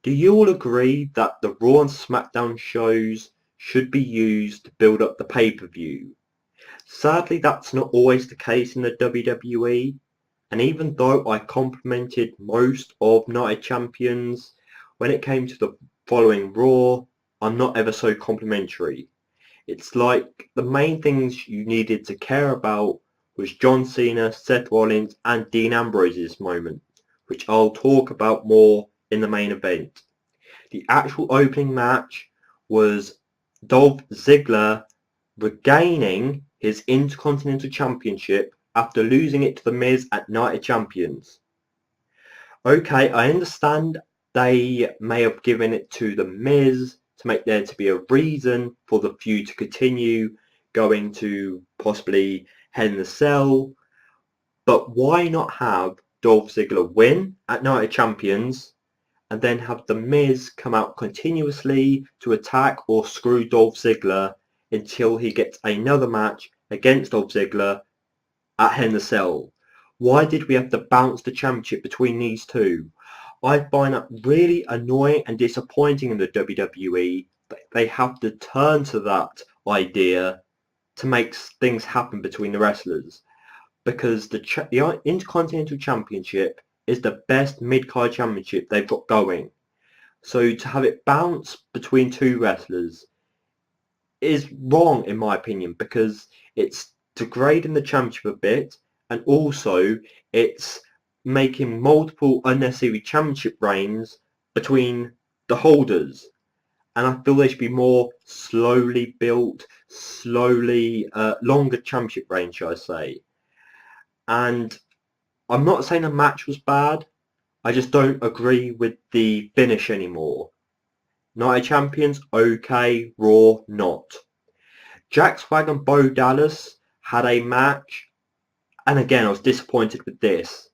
Do you all agree that the Raw and SmackDown shows should be used to build up the pay-per-view? Sadly, that's not always the case in the WWE, and even though I complimented most of Night of Champions, when it came to the following Raw, I'm not ever so complimentary. It's like the main things you needed to care about was John Cena, Seth Rollins and Dean Ambrose's moment, which I'll talk about more in the main event. The actual opening match was Dolph Ziggler regaining his Intercontinental Championship after losing it to The Miz at Night of Champions. Okay, I understand they may have given it to The Miz to make there to be a reason for the feud to continue going to possibly Hell in a Cell, but why not have Dolph Ziggler win at Night of Champions and then have The Miz come out continuously to attack or screw Dolph Ziggler until he gets another match against Dolph Ziggler at Hell in a Cell? Why did we have to bounce the championship between these two? I find that really annoying and disappointing in the WWE that they have to turn to that idea to make things happen between the wrestlers, because the Intercontinental Championship is the best mid-card championship they've got going. So to have it bounce between two wrestlers is wrong in my opinion, because it's degrading the championship a bit, and also it's making multiple unnecessary championship reigns between the holders. And I feel they should be more slowly built, longer championship reigns, shall I say. And I'm not saying the match was bad, I just don't agree with the finish anymore. Night of Champions, okay. Raw, not. Jack Swagger and Bo Dallas had a match, and again I was disappointed with this.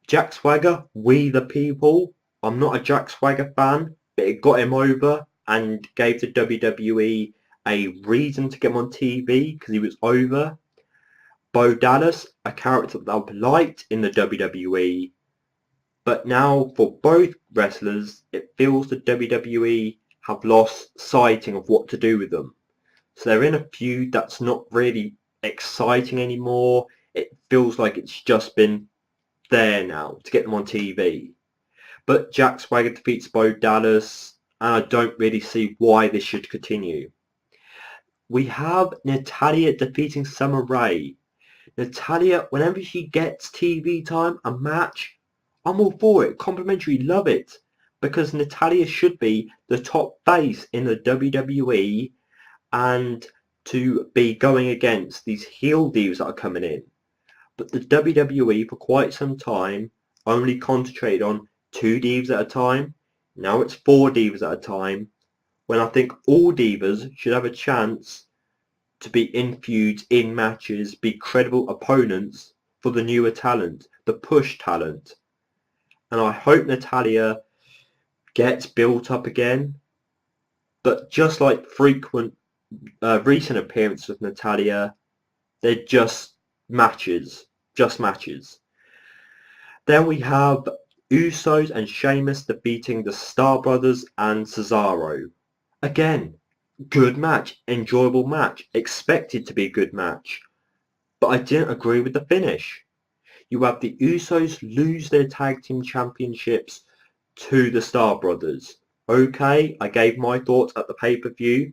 Jack Swagger, We the People. I'm not a Jack Swagger fan, but it got him over and gave the WWE a reason to get him on TV because he was over. Bo Dallas, a character that I've liked in the WWE, but now for both wrestlers, it feels the WWE have lost sighting of what to do with them. So they're in a feud that's not really exciting anymore. It feels like it's just been there now to get them on TV. But Jack Swagger defeats Bo Dallas, and I don't really see why this should continue. We have Natalya defeating Summer Rae. Natalya, whenever she gets TV time, a match, I'm all for it. Complimentary, love it. Because Natalya should be the top face in the WWE, and to be going against these heel divas that are coming in. But the WWE for quite some time only concentrated on 2 divas at a time. Now it's 4 divas at a time, when I think all divas should have a chance to be in feuds, in matches, be credible opponents for the newer talent, the push talent. And I hope Natalya gets built up again. But just like frequent recent appearances of Natalya, they're just matches. Then we have Usos and Sheamus defeating the Star Brothers and Cesaro. Again, good match, enjoyable match, expected to be a good match. But I didn't agree with the finish. You have the Usos lose their tag team championships to the Star Brothers. Okay, I gave my thoughts at the pay-per-view.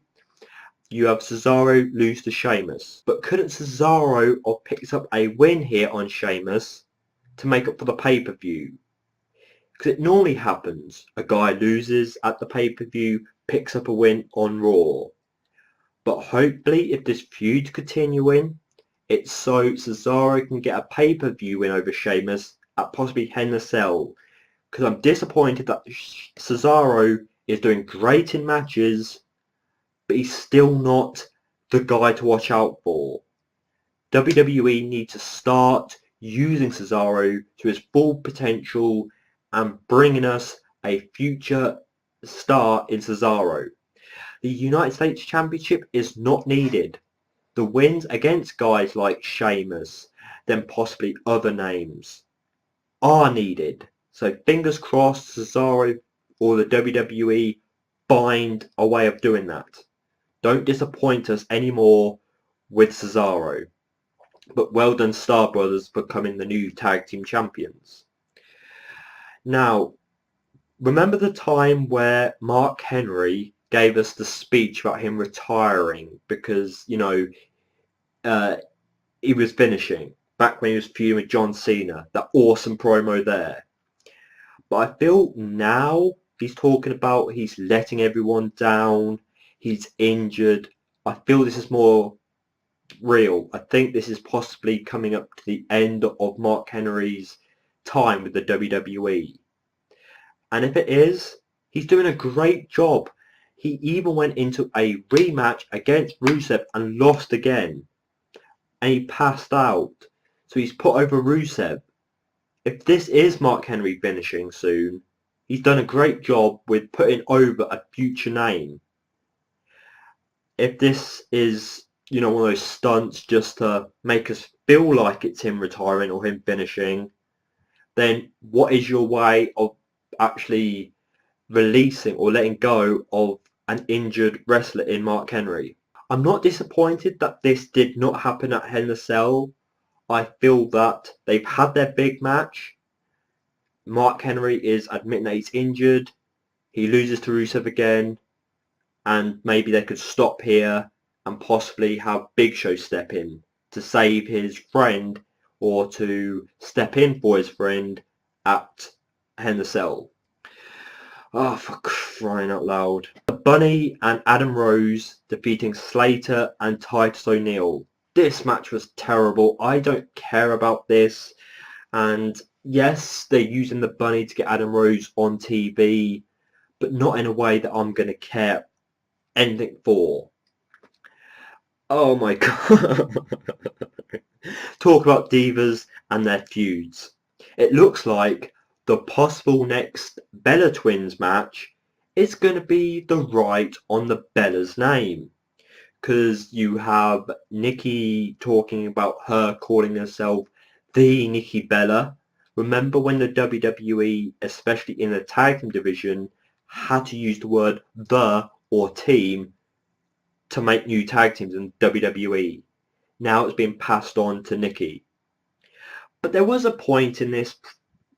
You have Cesaro lose to Sheamus. But couldn't Cesaro have picked up a win here on Sheamus to make up for the pay-per-view? Because it normally happens. A guy loses at the pay-per-view, picks up a win on Raw. But hopefully, if this feud's continuing, it's so Cesaro can get a pay-per-view win over Sheamus at possibly Hell in a Cell. Because I'm disappointed that Cesaro is doing great in matches, but he's still not the guy to watch out for. WWE need to start using Cesaro to his full potential and bringing us a future star in Cesaro. The United States Championship is not needed. The wins against guys like Sheamus, then possibly other names, are needed. So fingers crossed Cesaro or the WWE find a way of doing that. Don't disappoint us anymore with Cesaro. But well done, Star Brothers, becoming the new tag team champions. Now, remember the time where Mark Henry gave us the speech about him retiring because, he was finishing back when he was feuding with John Cena, that awesome promo there. But I feel now he's talking about he's letting everyone down, he's injured. I feel this is more real. I think this is possibly coming up to the end of Mark Henry's time with the WWE. And if it is, he's doing a great job. He even went into a rematch against Rusev and lost again. And he passed out. So he's put over Rusev. If this is Mark Henry finishing soon, he's done a great job with putting over a future name. If this is, one of those stunts just to make us feel like it's him retiring or him finishing, then what is your way of actually releasing or letting go of an injured wrestler in Mark Henry? I'm not disappointed that this did not happen at Hell in a Cell. I feel that they've had their big match. Mark Henry is admitting that he's injured. He loses to Rusev again. And maybe they could stop here and possibly have Big Show step in to save his friend or to step in for his friend at Hell in a Cell. Oh, for crying out loud. The Bunny and Adam Rose defeating Slater and Titus O'Neil. This match was terrible. I don't care about this. And yes, they're using the Bunny to get Adam Rose on TV, but not in a way that I'm going to care anything for. Oh my god. Talk about divas and their feuds. It looks like the possible next Bella Twins match is going to be the right on the Bella's name. Because you have Nikki talking about her calling herself the Nikki Bella. Remember when the WWE, especially in the tag team division, had to use the word the or team to make new tag teams in WWE. Now it's been passed on to Nikki. But there was a point in this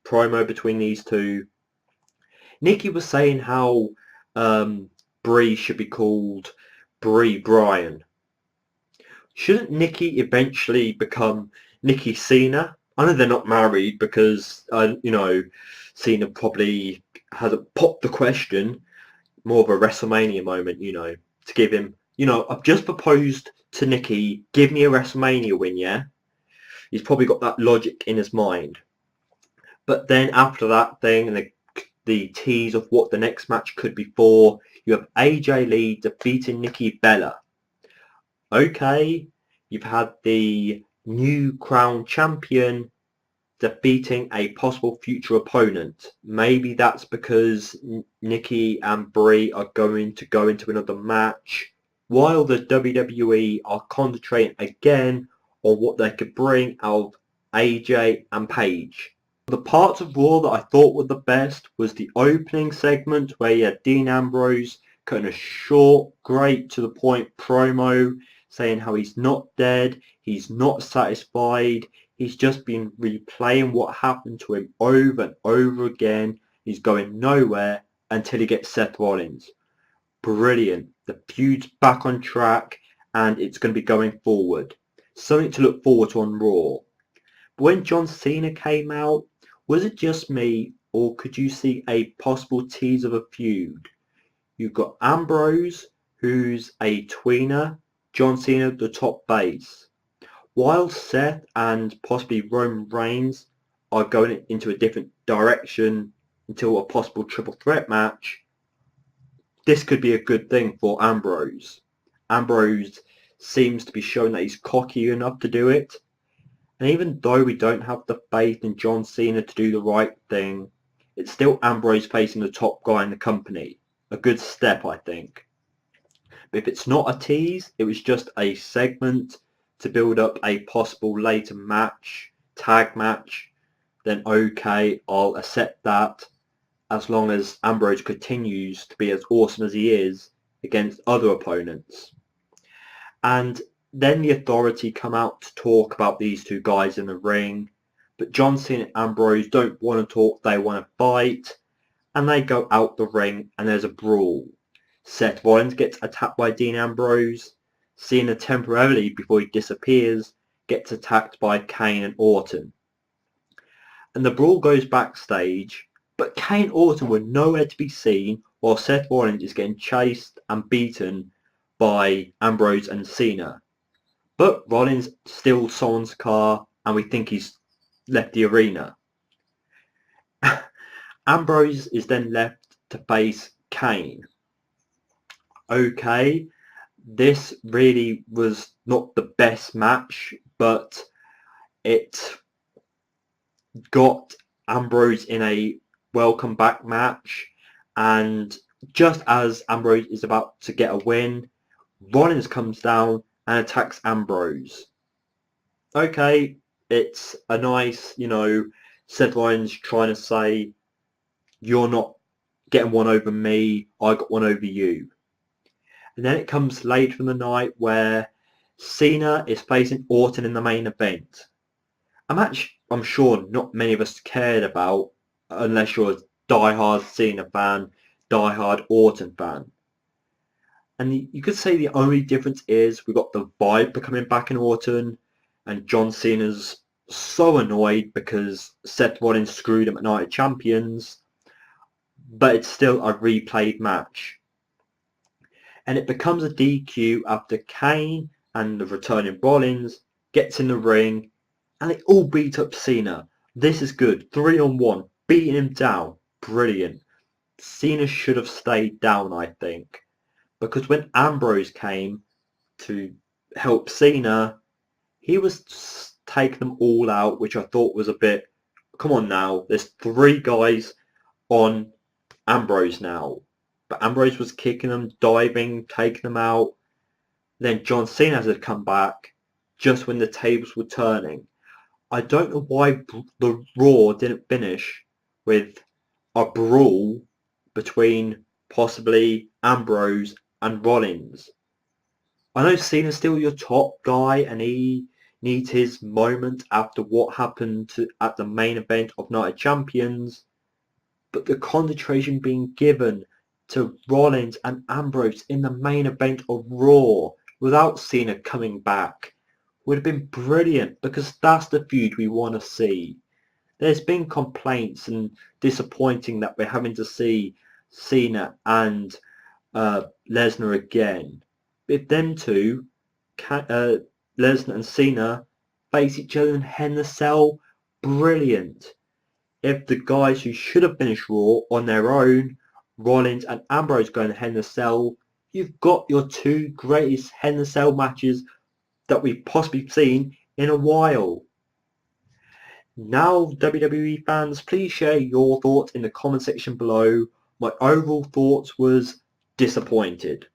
promo between these two. Nikki was saying how Brie should be called Brie Bryan. Shouldn't Nikki eventually become Nikki Cena? I know they're not married because, Cena probably hasn't popped the question. More of a WrestleMania moment, to give him, I've just proposed to Nikki, give me a WrestleMania win, yeah? He's probably got that logic in his mind. But then after that thing, and the tease of what the next match could be for, you have AJ Lee defeating Nikki Bella. Okay, you've had the new crown champion defeating a possible future opponent. Maybe that's because Nikki and Brie are going to go into another match, while the WWE are concentrating again on what they could bring out of AJ and Paige. The parts of Raw that I thought were the best was the opening segment where you had Dean Ambrose cutting a short, great to the point promo saying how he's not dead, he's not satisfied, he's just been replaying what happened to him over and over again. He's going nowhere until he gets Seth Rollins. Brilliant. The feud's back on track and it's going to be going forward. Something to look forward to on Raw. But when John Cena came out, was it just me or could you see a possible tease of a feud? You've got Ambrose, who's a tweener, John Cena, the top base. While Seth and possibly Roman Reigns are going into a different direction until a possible triple threat match, this could be a good thing for Ambrose. Ambrose seems to be showing that he's cocky enough to do it. And even though we don't have the faith in John Cena to do the right thing, it's still Ambrose facing the top guy in the company. A good step, I think. But if it's not a tease, it was just a segment to build up a possible later match, tag match, then okay, I'll accept that. as long as Ambrose continues to be as awesome as he is against other opponents. And then the Authority come out to talk about these two guys in the ring, but John Cena and Ambrose don't want to talk, they want to fight, and they go out the ring and there's a brawl. Seth Rollins gets attacked by Dean Ambrose. Cena temporarily, before he disappears, gets attacked by Kane and Orton. And the brawl goes backstage, but Kane and Orton were nowhere to be seen while Seth Rollins is getting chased and beaten by Ambrose and Cena. But Rollins steals someone's car and we think he's left the arena. Ambrose is then left to face Kane. Okay, this really was not the best match, but it got Ambrose in a welcome back match, and just as Ambrose is about to get a win, Rollins comes down and attacks Ambrose. Okay, it's a nice, Seth Rollins trying to say, you're not getting one over me, I got one over you. And then it comes later in the night where Cena is facing Orton in the main event. A match I'm sure not many of us cared about unless you're a die-hard Cena fan, die-hard Orton fan. And you could say the only difference is we got the vibe becoming back in Orton, and John Cena's so annoyed because Seth Rollins screwed him at Night of Champions, but it's still a replayed match. And it becomes a DQ after Kane and the returning Rollins gets in the ring and they all beat up Cena. This is good. 3-on-1. Beating him down. Brilliant. Cena should have stayed down, I think. Because when Ambrose came to help Cena, he was taking them all out, which I thought was a bit, come on now, there's 3 guys on Ambrose now. But Ambrose was kicking them, diving, taking them out. Then John Cena had come back just when the tables were turning. I don't know why the Raw didn't finish with a brawl between possibly Ambrose and Rollins. I know Cena's still your top guy and he needs his moment after what happened at the main event of Night of Champions, but the concentration being given to Rollins and Ambrose in the main event of Raw without Cena coming back would have been brilliant, because that's the feud we want to see. There's been complaints and disappointing that we're having to see Cena and Lesnar again. If them two, Lesnar and Cena, face each other in Hell in a Cell, brilliant. If the guys who should have finished Raw on their own, Rollins and Ambrose, going to Hell in a Cell, you've got your 2 greatest Hell in a Cell matches that we've possibly seen in a while. Now, WWE fans, please share your thoughts in the comment section below. My overall thoughts was disappointed.